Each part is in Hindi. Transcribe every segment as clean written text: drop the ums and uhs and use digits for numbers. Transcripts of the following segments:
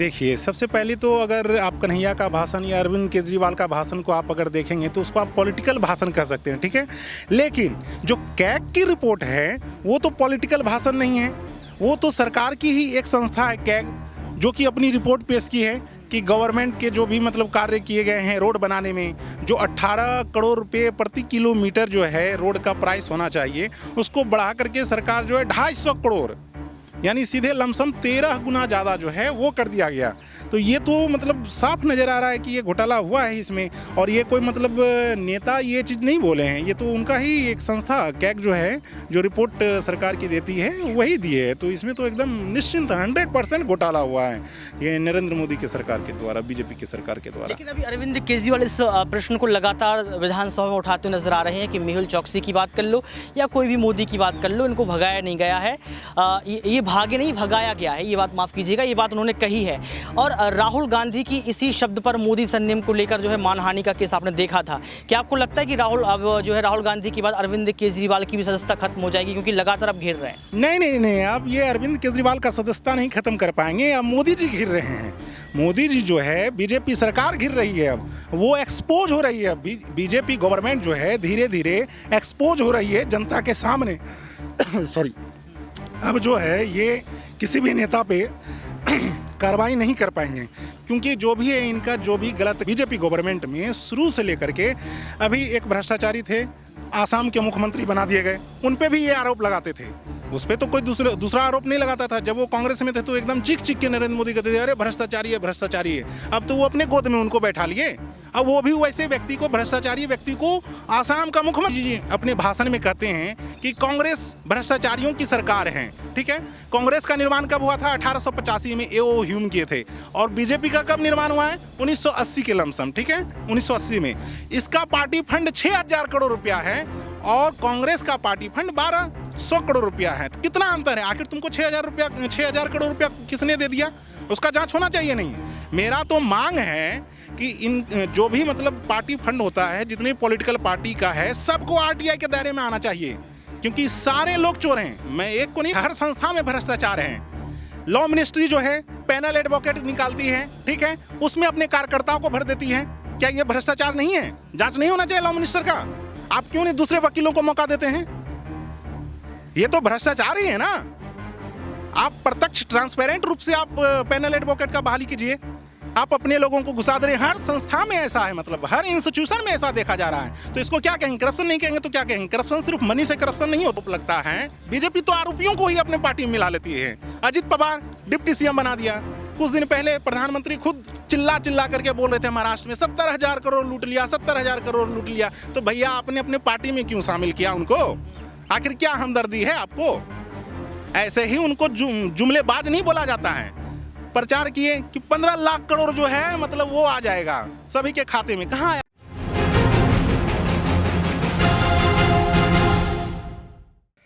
देखिए, सबसे पहले तो अगर आप कन्हैया का भाषण या अरविंद केजरीवाल का भाषण को आप अगर देखेंगे तो उसको आप पॉलिटिकल भाषण कह सकते हैं, ठीक है। लेकिन जो कैग की रिपोर्ट है वो तो पॉलिटिकल भाषण नहीं है, वो तो सरकार की ही एक संस्था है कैग, जो कि अपनी रिपोर्ट पेश की है कि गवर्नमेंट के जो भी मतलब कार्य किए गए हैं रोड बनाने में, जो 18 करोड़ रुपए प्रति किलोमीटर जो है रोड का प्राइस होना चाहिए, उसको बढ़ा करके सरकार जो है 250 करोड़ यानी सीधे लमसम 13 गुना ज़्यादा जो है वो कर दिया गया। तो ये तो मतलब साफ नज़र आ रहा है कि ये घोटाला हुआ है इसमें, और ये कोई मतलब नेता ये चीज़ नहीं बोले हैं, ये तो उनका ही एक संस्था कैग जो है जो रिपोर्ट सरकार की देती है वही दिए है। तो इसमें तो एकदम निश्चिंत 100% घोटाला हुआ है ये नरेंद्र मोदी के सरकार के द्वारा, बीजेपी की सरकार के द्वारा। लेकिन अभी अरविंद केजरीवाल इस प्रश्न को लगातार विधानसभा में उठाते हुए नजर आ रहे हैं कि मेहुल चौकसी की बात कर लो या कोई भी मोदी की बात कर लो, इनको भगाया नहीं गया है, ये भागे नहीं भगाया गया है, ये बात माफ़ कीजिएगा, ये बात उन्होंने कही है। और राहुल गांधी की इसी शब्द पर मोदी संयम को लेकर जो है मानहानि का केस आपने देखा था। क्या आपको लगता है कि राहुल गांधी की बात अरविंद केजरीवाल की भी सदस्यता खत्म हो जाएगी, क्योंकि लगातार अब घिर रहे हैं? नहीं, आप ये अरविंद केजरीवाल का सदस्यता नहीं खत्म कर पाएंगे, अब मोदी जी घिर रहे हैं। मोदी जी जो है, बीजेपी सरकार घिर रही है, अब वो एक्सपोज हो रही है। बीजेपी गवर्नमेंट जो है धीरे धीरे एक्सपोज हो रही है जनता के सामने। सॉरी, अब जो है ये किसी भी नेता पे कार्रवाई नहीं कर पाएंगे, क्योंकि जो भी है इनका जो भी गलत बीजेपी गवर्नमेंट में शुरू से लेकर के अभी एक भ्रष्टाचारी थे, आसाम के मुख्यमंत्री बना दिए गए, उन पे भी ये आरोप लगाते थे। उस पर तो कोई दूसरा आरोप नहीं लगाता था। जब वो कांग्रेस में थे तो एकदम चीख के नरेंद्र मोदी कहते थे अरे भ्रष्टाचारी है, भ्रष्टाचारी है। अब तो वो अपने गोद में उनको बैठा लिए। अब वो भी वैसे व्यक्ति को, भ्रष्टाचारी व्यक्ति को आसाम का मुख्यमंत्री अपने भाषण में कहते हैं कि कांग्रेस भ्रष्टाचारियों की सरकार है, ठीक है। कांग्रेस का निर्माण कब हुआ था? 1885 में ए.ओ. ह्यूम किए थे। और बीजेपी का कब निर्माण हुआ है? 1980 के लमसम, ठीक है, 1980 में। इसका पार्टी फंड 6000 करोड़ रुपया है और कांग्रेस का पार्टी फंड 1200 करोड़ रुपया है। तो कितना अंतर है? आखिर तुमको 6000 करोड़ रुपया किसने दे दिया? उसका जांच होना चाहिए नहीं? मेरा तो मांग है कि इन जो भी मतलब पार्टी फंड होता है, जितनी पॉलिटिकल पार्टी का है, सबको आरटीआई के दायरे में आना चाहिए, क्योंकि सारे लोग चोर हैं। मैं एक को नहीं, हर संस्था में भ्रष्टाचार है। लॉ मिनिस्ट्री जो है पैनल एडवोकेट निकालती है, ठीक है, उसमें अपने कार्यकर्ताओं को भर देती है। क्या ये भ्रष्टाचार नहीं है? जांच नहीं होना चाहिए लॉ मिनिस्टर का? आप क्यों नहीं दूसरे वकीलों को मौका देते हैं? ये तो भ्रष्टाचार ही है ना। आप प्रत्यक्ष ट्रांसपेरेंट रूप से आप पैनल एडवोकेट का बहाली कीजिए। आप अपने लोगों को घुसा दे रहे हैं। हर संस्था में ऐसा है, मतलब हर इंस्टीट्यूशन में ऐसा देखा जा रहा है। तो इसको क्या कहेंगे? करप्शन नहीं कहेंगे तो क्या कहेंगे? करप्शन सिर्फ मनी से करप्शन नहीं हो तो लगता है। बीजेपी तो आरोपियों को ही अपने पार्टी में मिला लेती है। अजित पवार डिप्टी सीएम बना दिया। कुछ दिन पहले प्रधानमंत्री खुद चिल्ला करके बोल रहे थे महाराष्ट्र में 70,000 करोड़ लूट लिया, 70,000 करोड़ लूट लिया। तो भैया आपने अपने पार्टी में क्यों शामिल किया उनको? आखिर क्या हमदर्दी है आपको? ऐसे ही उनको जुमलेबाज नहीं बोला जाता है। प्रचार किए कि 15 लाख करोड़ जो है मतलब वो आ जाएगा सभी के खाते में। कहाँ आया?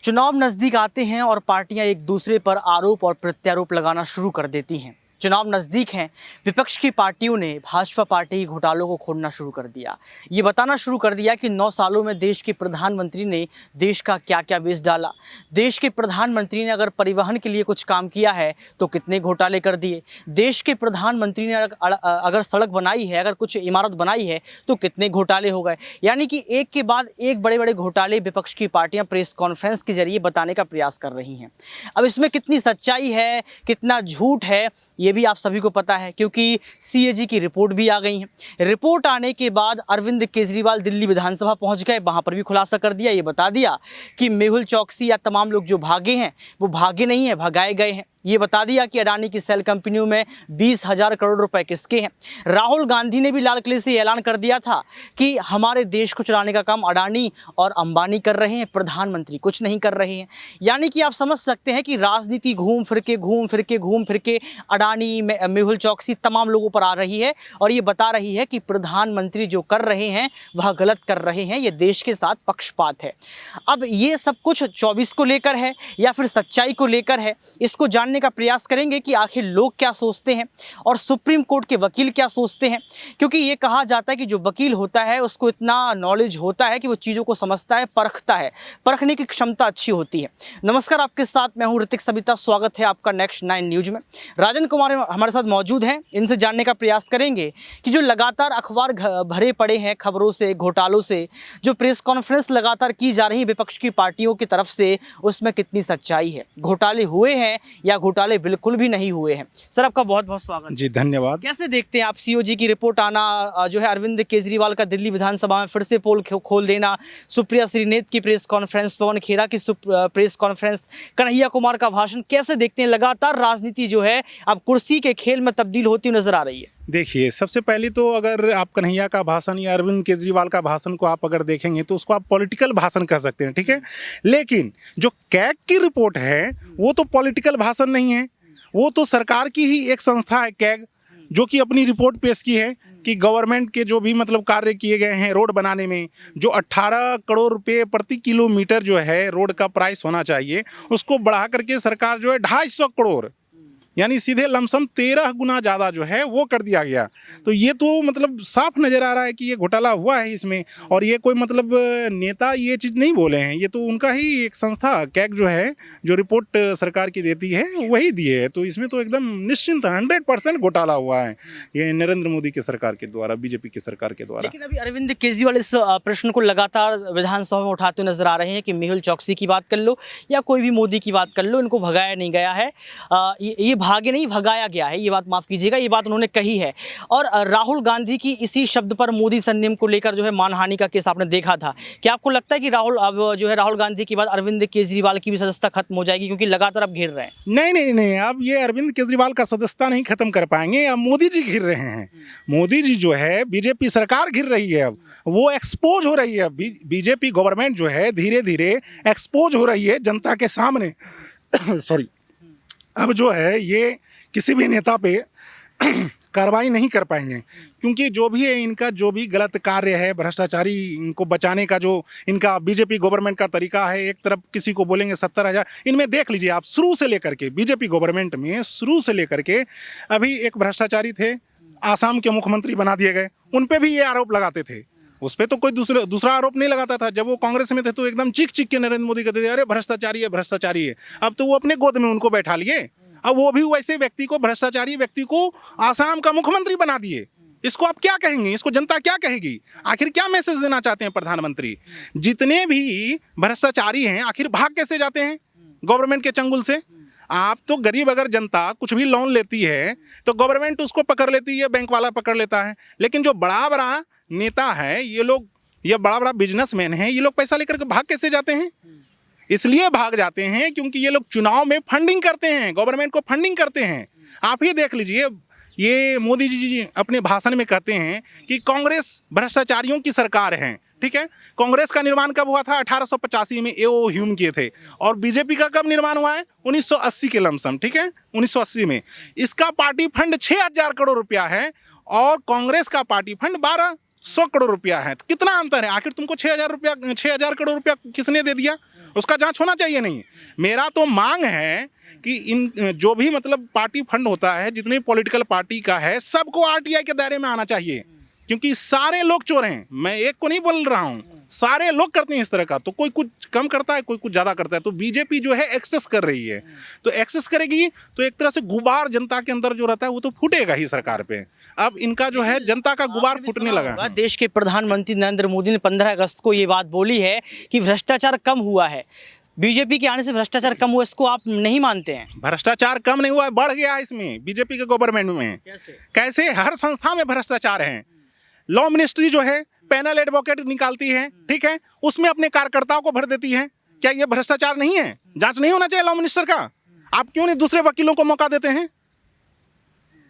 चुनाव नजदीक आते हैं और पार्टियां एक दूसरे पर आरोप और प्रत्यारोप लगाना शुरू कर देती हैं। चुनाव नज़दीक हैं, विपक्ष की पार्टियों ने भाजपा पार्टी के घोटालों को खोलना शुरू कर दिया। ये बताना शुरू कर दिया कि 9 सालों में देश के प्रधानमंत्री ने देश का क्या क्या बेच डाला। देश के प्रधानमंत्री ने अगर परिवहन के लिए कुछ काम किया है तो कितने घोटाले कर दिए। देश के प्रधानमंत्री ने अगर सड़क बनाई है, अगर कुछ इमारत बनाई है तो कितने घोटाले हो गए। यानी कि एक के बाद एक बड़े बड़े घोटाले विपक्ष की पार्टियाँ प्रेस कॉन्फ्रेंस के जरिए बताने का प्रयास कर रही हैं। अब इसमें कितनी सच्चाई है, कितना झूठ है, ये भी आप सभी को पता है, क्योंकि सीएजी की रिपोर्ट भी आ गई है। रिपोर्ट आने के बाद अरविंद केजरीवाल दिल्ली विधानसभा पहुंच गए, वहां पर भी खुलासा कर दिया, ये बता दिया कि मेहुल चौकसी या तमाम लोग जो भागे हैं वो भागे नहीं है, भगाए गए हैं। ये बता दिया कि अडानी की सेल कंपनियों में 20,000 करोड़ रुपए किसके हैं। राहुल गांधी ने भी लाल किले से ऐलान कर दिया था कि हमारे देश को चलाने का काम अडानी और अंबानी कर रहे हैं, प्रधानमंत्री कुछ नहीं कर रहे हैं। यानी कि आप समझ सकते हैं कि राजनीति घूम फिर के अडानी, मेहुल चौकसी तमाम लोगों पर आ रही है और ये बता रही है कि प्रधानमंत्री जो कर रहे हैं वह गलत कर रहे हैं, ये देश के साथ पक्षपात है। अब ये सब कुछ 24 को लेकर है या फिर सच्चाई को लेकर है, इसको जानने जानने का प्रयास करेंगे कि आखिर लोग क्या सोचते हैं और सुप्रीम कोर्ट के वकील क्या सोचते हैं, क्योंकि ये कहा जाता है कि जो वकील होता है उसको इतना नॉलेज होता है कि वो चीज़ों को समझता है, परखता है, परखने की क्षमता अच्छी होती है। नमस्कार, आपके साथ मैं हूँ ऋतिक सबिता। स्वागत है आपका नेक्स्ट 9 न्यूज में। राजन कुमार हमारे साथ मौजूद हैं। इनसे जानने का प्रयास करेंगे कि जो लगातार अखबार भरे पड़े हैं खबरों से, घोटालों से, जो प्रेस कॉन्फ्रेंस लगातार की जा रही है विपक्ष की पार्टियों की तरफ से, उसमें कितनी सच्चाई है, घोटाले हुए हैं या घोटाले बिल्कुल भी नहीं हुए हैं। सर, आपका बहुत बहुत स्वागत जी, धन्यवाद। कैसे देखते हैं आप सीओजी की रिपोर्ट आना, जो है अरविंद केजरीवाल का दिल्ली विधानसभा में फिर से पोल खोल देना, सुप्रिया श्रीनेत की प्रेस कॉन्फ्रेंस, पवन खेरा की प्रेस कॉन्फ्रेंस, कन्हैया कुमार का भाषण, कैसे देखते हैं? लगातार राजनीति जो है अब कुर्सी के खेल में तब्दील होती हुई नजर आ रही है। देखिए, सबसे पहले तो अगर आप कन्हैया का भाषण या अरविंद केजरीवाल का भाषण को आप अगर देखेंगे तो उसको आप पॉलिटिकल भाषण कह सकते हैं, ठीक है। लेकिन जो कैग की रिपोर्ट है वो तो पॉलिटिकल भाषण नहीं है, वो तो सरकार की ही एक संस्था है कैग, जो कि अपनी रिपोर्ट पेश की है कि गवर्नमेंट के जो भी मतलब कार्य किए गए हैं रोड बनाने में, जो 18 करोड़ रुपए प्रति किलोमीटर जो है रोड का प्राइस होना चाहिए, उसको बढ़ा करके सरकार जो है 250 करोड़, यानी सीधे लमसम 13 गुना ज़्यादा जो है वो कर दिया गया। तो ये तो मतलब साफ नज़र आ रहा है कि ये घोटाला हुआ है इसमें। और ये कोई मतलब नेता ये चीज़ नहीं बोले हैं, ये तो उनका ही एक संस्था कैग जो है, जो रिपोर्ट सरकार की देती है वही दिए है। तो इसमें तो एकदम निश्चिंत 100% घोटाला हुआ है ये नरेंद्र मोदी के सरकार के द्वारा, बीजेपी की सरकार के द्वारा। लेकिन अभी अरविंद केजरीवाल इस प्रश्न को लगातार विधानसभा में उठाते हुए नजर आ रहे हैं कि मेहुल चौकसी की बात कर लो या कोई भी मोदी की बात कर लो, इनको भगाया नहीं गया है, ये भागे नहीं, भगाया गया है। ये बात माफ कीजिएगा, ये बात उन्होंने कही है। और राहुल गांधी की इसी शब्द पर मोदी संयम को लेकर जो है मानहानि का केस आपने देखा था। क्या आपको लगता है कि राहुल गांधी की बात अरविंद केजरीवाल की भी सदस्यता खत्म हो जाएगी, क्योंकि लगातार अब घिर रहे हैं? नहीं, अब ये अरविंद केजरीवाल का सदस्यता नहीं खत्म कर पाएंगे, अब मोदी जी घिर रहे हैं। मोदी जी जो है, बीजेपी सरकार घिर रही है, अब वो एक्सपोज हो रही है। बीजेपी गवर्नमेंट जो है धीरे धीरे एक्सपोज हो रही है जनता के सामने। सॉरी, अब जो है ये किसी भी नेता पे कार्रवाई नहीं कर पाएंगे, क्योंकि जो भी है इनका जो भी गलत कार्य है, भ्रष्टाचारी इनको बचाने का जो इनका बीजेपी गवर्नमेंट का तरीका है, एक तरफ किसी को बोलेंगे 70,000, इनमें देख लीजिए आप, शुरू से लेकर के बीजेपी गवर्नमेंट में शुरू से लेकर के अभी एक भ्रष्टाचारी थे, आसाम के मुख्यमंत्री बना दिए गए, उन पर भी ये आरोप लगाते थे। उस पर तो कोई दूसरा आरोप नहीं लगाता था। जब वो कांग्रेस में थे तो एकदम चीख के नरेंद्र मोदी कहते थे अरे भ्रष्टाचारी है, भ्रष्टाचारी है। अब तो वो अपने गोद में उनको बैठा लिए, अब वो भी वैसे व्यक्ति को, भ्रष्टाचारी व्यक्ति को आसाम का मुख्यमंत्री बना दिए। इसको आप क्या कहेंगे? इसको जनता क्या कहेगी? आखिर क्या मैसेज देना चाहते हैं प्रधानमंत्री? जितने भी भ्रष्टाचारी हैं आखिर भाग कैसे जाते हैं गवर्नमेंट के चंगुल से? आप तो गरीब, अगर जनता कुछ भी लोन लेती है तो गवर्नमेंट उसको पकड़ लेती है, बैंक वाला पकड़ लेता है। लेकिन जो बड़ा बड़ा नेता है, ये लोग, ये बड़ा बड़ा बिजनेसमैन है, ये लोग पैसा लेकर के भाग कैसे जाते हैं? इसलिए भाग जाते हैं क्योंकि ये लोग चुनाव में फंडिंग करते हैं, गवर्नमेंट को फंडिंग करते हैं। आप ही देख लीजिए, ये मोदी जी अपने भाषण में कहते हैं कि कांग्रेस भ्रष्टाचारियों की सरकार है, ठीक है। कांग्रेस का निर्माण कब हुआ था? 1885 में एओ ह्यूम किए थे। और बीजेपी का कब निर्माण हुआ है? 1980 के लमसम, ठीक है, 1980 में। इसका पार्टी फंड 6,000 करोड़ रुपया है और कांग्रेस का पार्टी फंड 1,200 करोड़ रुपया है। तो कितना अंतर है? आखिर तुमको 6,000 करोड़ रुपया किसने दे दिया? उसका जांच होना चाहिए नहीं? मेरा तो मांग है कि इन जो भी मतलब पार्टी फंड होता है, जितने पॉलिटिकल पार्टी का है, सबको आरटीआई के दायरे में आना चाहिए, क्योंकि सारे लोग चोर हैं। मैं एक को नहीं बोल रहा हूँ, सारे लोग करते हैं इस तरह का। तो कोई कुछ कम करता है, कोई कुछ ज़्यादा करता है। तो बीजेपी जो है एक्सेस कर रही है, तो एक्सेस करेगी तो एक तरह से गुबार जनता के अंदर जो रहता है वो तो फूटेगा ही सरकार पे। अब इनका जो है जनता का गुबार फूटने लगा। देश के प्रधानमंत्री नरेंद्र मोदी ने 15 अगस्त को ये बात बोली है कि भ्रष्टाचार कम हुआ है। बीजेपी के आने से भ्रष्टाचार कम हुआ, इसको आप नहीं मानते हैं? भ्रष्टाचार कम नहीं हुआ है, बढ़ गया है इसमें बीजेपी के गवर्नमेंट में। कैसे? हर संस्था में भ्रष्टाचार है। लॉ मिनिस्ट्री जो है पैनल एडवोकेट निकालती है, ठीक है, उसमें अपने कार्यकर्ताओं को भर देती है। क्या ये भ्रष्टाचार नहीं है? जांच नहीं होना चाहिए लॉ मिनिस्टर का? आप क्यों नहीं दूसरे वकीलों को मौका देते हैं?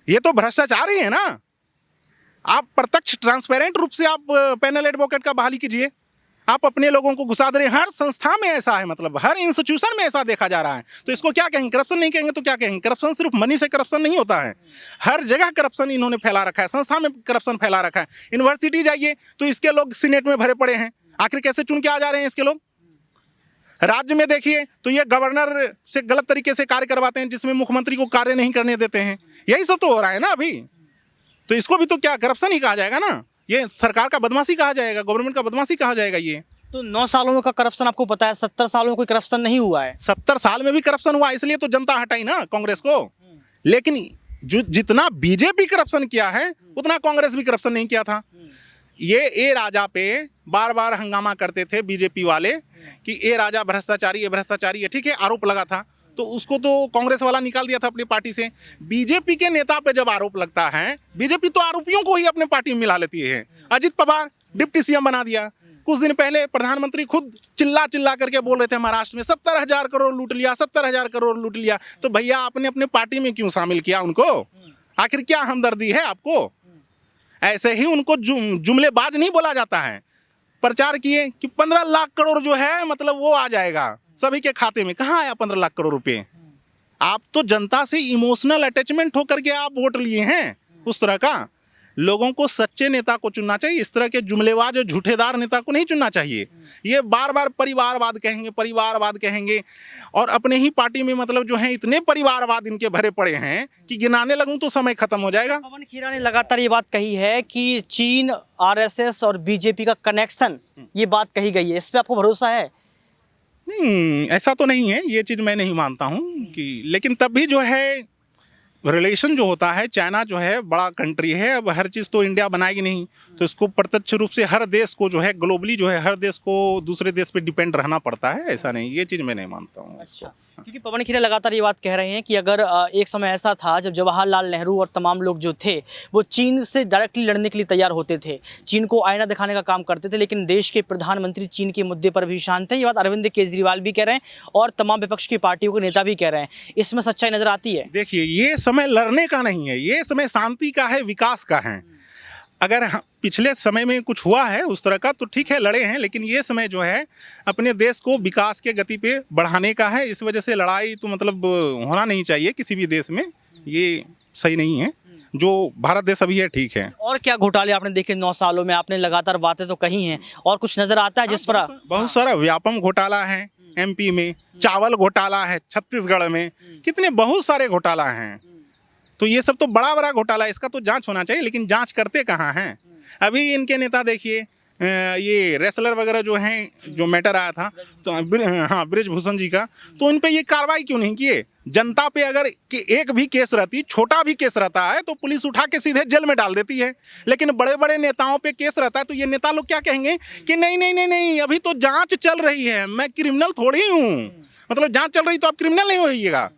ये तो भ्रष्टाचार ही है ना। आप प्रत्यक्ष ट्रांसपेरेंट रूप से आप पैनल एडवोकेट का बहाली कीजिए। आप अपने लोगों को घुसा दे रहे हैं। हर संस्था में ऐसा है, मतलब हर इंस्टीट्यूशन में ऐसा देखा जा रहा है। तो इसको क्या कहेंगे? करप्शन नहीं कहेंगे तो क्या कहेंगे? करप्शन सिर्फ मनी से करप्शन नहीं होता है, हर जगह करप्शन इन्होंने फैला रखा है, संस्था में करप्शन फैला रखा है। यूनिवर्सिटी जाइए तो इसके लोग सीनेट में भरे पड़े हैं। आखिर कैसे चुन के आ जा रहे हैं इसके लोग? राज्य में देखिए तो ये गवर्नर से गलत तरीके से कार्य करवाते हैं, जिसमें मुख्यमंत्री को कार्य नहीं करने देते हैं। यही सब तो हो रहा है ना अभी। तो इसको भी तो क्या करप्शन ही कहा जाएगा ना, ये सरकार का बदमाशी कहा जाएगा, गवर्नमेंट का बदमाशी कहा जाएगा ये। तो 9 सालों में का करप्शन आपको पता है, 70 सालों में कोई करप्शन नहीं हुआ है। 70 साल में भी करप्शन हुआ, इसलिए तो जनता हटाई ना कांग्रेस को। लेकिन जो जितना बीजेपी करप्शन किया है उतना कांग्रेस भी करप्शन नहीं किया था। ये ए राजा पे बार बार हंगामा करते थे बीजेपी वाले कि ए राजा भ्रष्टाचारी है, ठीक है, आरोप लगा था तो उसको तो कांग्रेस वाला निकाल दिया था अपनी पार्टी से। बीजेपी के नेता पे जब आरोप लगता है, बीजेपी तो आरोपियों को ही अपने पार्टी में मिला लेती है। अजित पवार डिप्टी सीएम बना दिया। कुछ दिन पहले प्रधानमंत्री खुद चिल्ला चिल्ला करके बोल रहे थे महाराष्ट्र में 70,000 करोड़ लूट लिया, 70,000 करोड़ लूट लिया। तो भैया आपने अपने पार्टी में क्यों शामिल किया उनको? आखिर क्या हमदर्दी है आपको? ऐसे ही उनको जुमलेबाज नहीं बोला जाता है। प्रचार किए कि 15 लाख करोड़ जो है मतलब वो आ जाएगा सभी के खाते में। कहाँ आया 15 लाख करोड़ रुपए? आप तो जनता से इमोशनल अटैचमेंट होकर के आप वोट लिए हैं। उस तरह का लोगों को सच्चे नेता को चुनना चाहिए, इस तरह के जुमलेबाज और झूठेदार नेता को नहीं चुनना चाहिए। ये बार बार परिवारवाद कहेंगे और अपने ही पार्टी में मतलब जो है इतने परिवारवाद इनके भरे पड़े हैं कि गिनाने लगूं तो समय खत्म हो जाएगा। पवन खेरा ने लगातार ये बात कही है कि चीन, आरएसएस और बीजेपी का कनेक्शन, ये बात कही गई है, इस पे आपको भरोसा है? नहीं, ऐसा तो नहीं है, ये चीज़ मैं नहीं मानता हूँ कि, लेकिन तब भी जो है रिलेशन जो होता है, चाइना जो है बड़ा कंट्री है, अब हर चीज़ तो इंडिया बनाएगी नहीं, तो इसको प्रत्यक्ष रूप से हर देश को जो है ग्लोबली जो है हर देश को दूसरे देश पे डिपेंड रहना पड़ता है। ऐसा नहीं, ये चीज़ मैं नहीं मानता हूँ। अच्छा, क्योंकि पवन खेरा लगातार ये बात कह रहे हैं कि अगर एक समय ऐसा था जब जवाहरलाल नेहरू और तमाम लोग जो थे वो चीन से डायरेक्टली लड़ने के लिए तैयार होते थे, चीन को आईना दिखाने का काम करते थे, लेकिन देश के प्रधानमंत्री चीन के मुद्दे पर भी शांत हैं। ये बात अरविंद केजरीवाल भी कह रहे हैं और तमाम विपक्ष की पार्टियों के नेता भी कह रहे हैं। इसमें सच्चाई नजर आती है? देखिए, ये समय लड़ने का नहीं है, ये समय शांति का है, विकास का है। अगर पिछले समय में कुछ हुआ है उस तरह का तो ठीक है, लड़े हैं, लेकिन ये समय जो है अपने देश को विकास के गति पे बढ़ाने का है। इस वजह से लड़ाई तो मतलब होना नहीं चाहिए किसी भी देश में, ये सही नहीं है। जो भारत देश अभी है ठीक है। और क्या घोटाले आपने देखे 9 सालों में? आपने लगातार बातें तो कही हैं और कुछ नजर आता है जिस पर? बहुत सारा व्यापम घोटाला है एमपी में, चावल घोटाला है छत्तीसगढ़ में, कितने बहुत सारे घोटाला हैं। तो ये सब तो बड़ा बड़ा घोटाला है, इसका तो जांच होना चाहिए, लेकिन जांच करते कहाँ हैं? अभी इनके नेता देखिए, ये रेसलर वगैरह जो हैं, जो मैटर आया था तो हाँ ब्रिजभूषण जी का, तो इन पे ये कार्रवाई क्यों नहीं किए? जनता पे अगर कि एक भी केस रहती, छोटा भी केस रहता है तो पुलिस उठा के सीधे जेल में डाल देती है, लेकिन बड़े बड़े नेताओं पे केस रहता है तो ये नेता लोग क्या कहेंगे कि नहीं नहीं नहीं नहीं अभी तो जांच चल रही है, मैं क्रिमिनल थोड़ी हूँ। मतलब जांच चल रही तो आप क्रिमिनल नहीं होइएगा।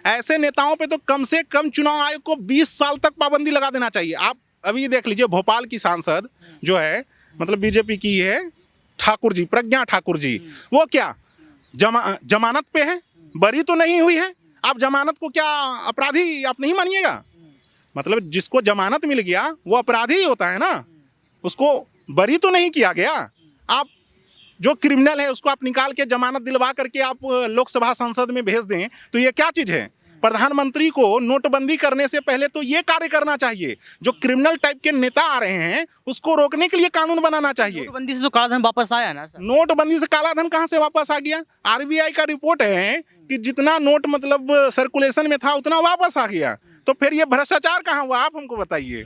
ऐसे नेताओं पे तो कम से कम चुनाव आयोग को 20 साल तक पाबंदी लगा देना चाहिए। आप अभी देख लीजिए, भोपाल की सांसद जो है मतलब बीजेपी की है, ठाकुर जी, प्रज्ञा ठाकुर जी, वो क्या जमानत पे है, बरी तो नहीं हुई है। आप जमानत को क्या अपराधी आप नहीं मानिएगा? मतलब जिसको जमानत मिल गया वो अपराधी ही होता है ना, उसको बरी तो नहीं किया गया। आप जो क्रिमिनल है उसको आप निकाल के जमानत दिलवा करके आप लोकसभा संसद में भेज दें तो ये क्या चीज़ है? प्रधानमंत्री को नोटबंदी करने से पहले तो ये कार्य करना चाहिए। जो क्रिमिनल टाइप के नेता आ रहे हैं उसको रोकने के लिए कानून बनाना चाहिए। नोटबंदी से तो काला धन वापस आया ना सर? नोटबंदी से काला धन कहाँ से वापस आ गया? आरबीआई का रिपोर्ट है कि जितना नोट मतलब सर्कुलेशन में था उतना वापस आ गया। तो फिर ये भ्रष्टाचार कहाँ हुआ? आप हमको बताइए।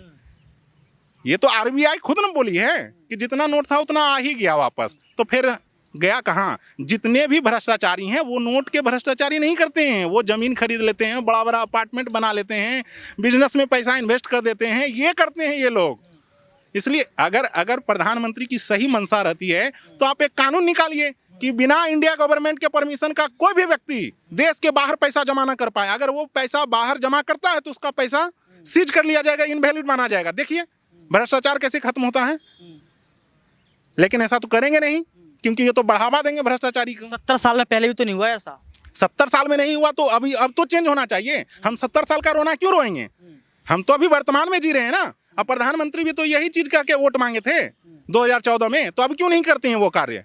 ये तो आरबीआई खुद न बोली है कि जितना नोट था उतना आ ही गया वापस, तो फिर गया कहाँ? जितने भी भ्रष्टाचारी हैं वो नोट के भ्रष्टाचारी नहीं करते हैं, वो ज़मीन खरीद लेते हैं, बड़ा बड़ा अपार्टमेंट बना लेते हैं, बिजनेस में पैसा इन्वेस्ट कर देते हैं, ये करते हैं ये लोग। इसलिए अगर प्रधानमंत्री की सही मंशा रहती है तो आप एक कानून निकालिए कि बिना इंडिया गवर्नमेंट के परमिशन का कोई भी व्यक्ति देश के बाहर पैसा जमा ना कर पाए। अगर वो पैसा बाहर जमा करता है तो उसका पैसा सीज कर लिया जाएगा, इनवैलिड माना जाएगा। देखिए भ्रष्टाचार कैसे खत्म होता है। लेकिन ऐसा तो करेंगे नहीं, क्योंकि ये तो बढ़ावा देंगे भ्रष्टाचारी को। 70 साल में पहले भी तो नहीं हुआ ऐसा। 70 साल में नहीं हुआ तो अब तो चेंज होना चाहिए। हम 70 साल का रोना क्यों रोएंगे? हम तो अभी वर्तमान में जी रहे हैं ना। अब प्रधानमंत्री भी तो यही चीज का के वोट मांगे थे 2014 में, तो अब क्यों नहीं करते हैं वो कार्य?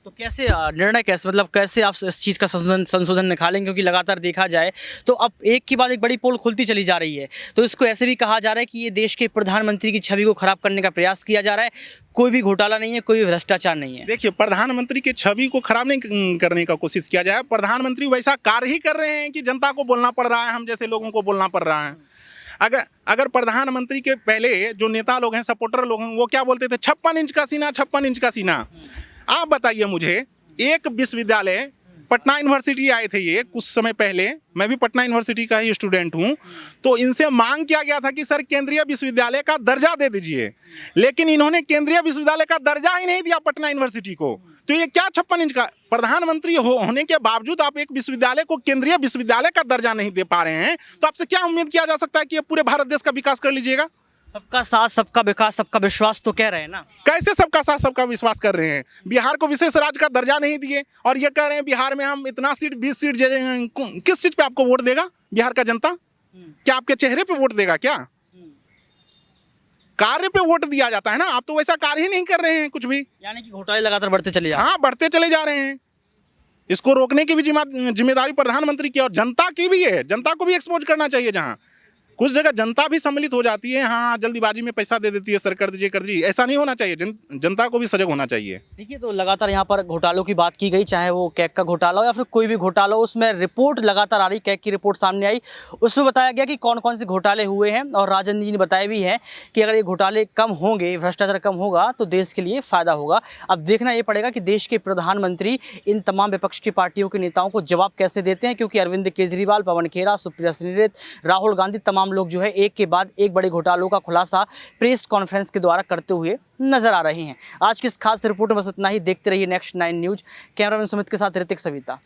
तो कैसे निर्णय कैसे मतलब कैसे आप इस चीज़ का संशोधन निकालेंगे, क्योंकि लगातार देखा जाए तो अब एक के बाद एक बड़ी पोल खुलती चली जा रही है, तो इसको ऐसे भी कहा जा रहा है कि ये देश के प्रधानमंत्री की छवि को खराब करने का प्रयास किया जा रहा है, कोई भी घोटाला नहीं है, कोई भी भ्रष्टाचार नहीं है। देखिए, प्रधानमंत्री की छवि को खराब नहीं करने का कोशिश किया जाए। प्रधानमंत्री वैसा कार्य ही कर रहे हैं कि जनता को बोलना पड़ रहा है, हम जैसे लोगों को बोलना पड़ रहा है। अगर प्रधानमंत्री के पहले जो नेता लोग हैं, सपोर्टर लोग हैं, वो क्या बोलते थे, 56 इंच का सीना, 56 इंच का सीना। आप बताइए मुझे, एक विश्वविद्यालय पटना यूनिवर्सिटी आए थे ये कुछ समय पहले, मैं भी पटना यूनिवर्सिटी का ही स्टूडेंट हूँ, तो इनसे मांग किया गया था कि सर केंद्रीय विश्वविद्यालय का दर्जा दे दीजिए, लेकिन इन्होंने केंद्रीय विश्वविद्यालय का दर्जा ही नहीं दिया पटना यूनिवर्सिटी को। तो ये क्या 56 इंच का प्रधानमंत्री होने के बावजूद आप एक विश्वविद्यालय को केंद्रीय विश्वविद्यालय का दर्जा नहीं दे पा रहे हैं, तो आपसे क्या उम्मीद किया जा सकता है कि ये पूरे भारत देश का विकास कर लीजिएगा? सबका साथ सबका विकास सबका विश्वास तो कह रहे हैं ना। कैसे सबका साथ सबका विश्वास कर रहे हैं? बिहार को विशेष राज्य का दर्जा नहीं दिए और ये कह रहे हैं बिहार में हम इतना सीट 20 सीट किस सीट पे आपको वोट देगा बिहार का जनता? क्या आपके चेहरे पे वोट देगा? क्या कार्य पे वोट दिया जाता है ना? आप तो वैसा कार्य ही नहीं कर रहे हैं कुछ भी। यानी कि घोटाले लगातार बढ़ते चले जा रहे हैं। हाँ, बढ़ते चले जा रहे हैं। इसको रोकने की भी जिम्मेदारी प्रधानमंत्री की और जनता की भी है। जनता को भी एक्सपोज करना चाहिए। जहाँ कुछ जगह जनता भी सम्मिलित हो जाती है, हाँ जल्दीबाजी में पैसा दे देती है, सर कर दीजिए, ऐसा नहीं होना चाहिए। जनता को भी सजग होना चाहिए। देखिए, तो लगातार यहाँ पर घोटालों की बात की गई, चाहे वो कैग का घोटाला हो या फिर कोई भी घोटाला हो, उसमें रिपोर्ट लगातार आ रही, कैग की रिपोर्ट सामने आई, उसमें बताया गया कि कौन कौन से घोटाले हुए हैं, और राजन जी ने बताया भी है कि अगर ये घोटाले कम होंगे, भ्रष्टाचार कम होगा तो देश के लिए फ़ायदा होगा। अब देखना ये पड़ेगा कि देश के प्रधानमंत्री इन तमाम विपक्ष की पार्टियों के नेताओं को जवाब कैसे देते हैं, क्योंकि अरविंद केजरीवाल, पवन खेरा, सुप्रिया श्रीनेत, राहुल गांधी, तमाम लोग जो है एक के बाद एक बड़े घोटालों का खुलासा प्रेस कॉन्फ्रेंस के द्वारा करते हुए नजर आ रहे हैं। आज की इस खास रिपोर्ट में बस इतना ही। देखते रहिए नेक्स्ट 9 न्यूज। कैमरामैन सुमित के साथ ऋतिक सविता।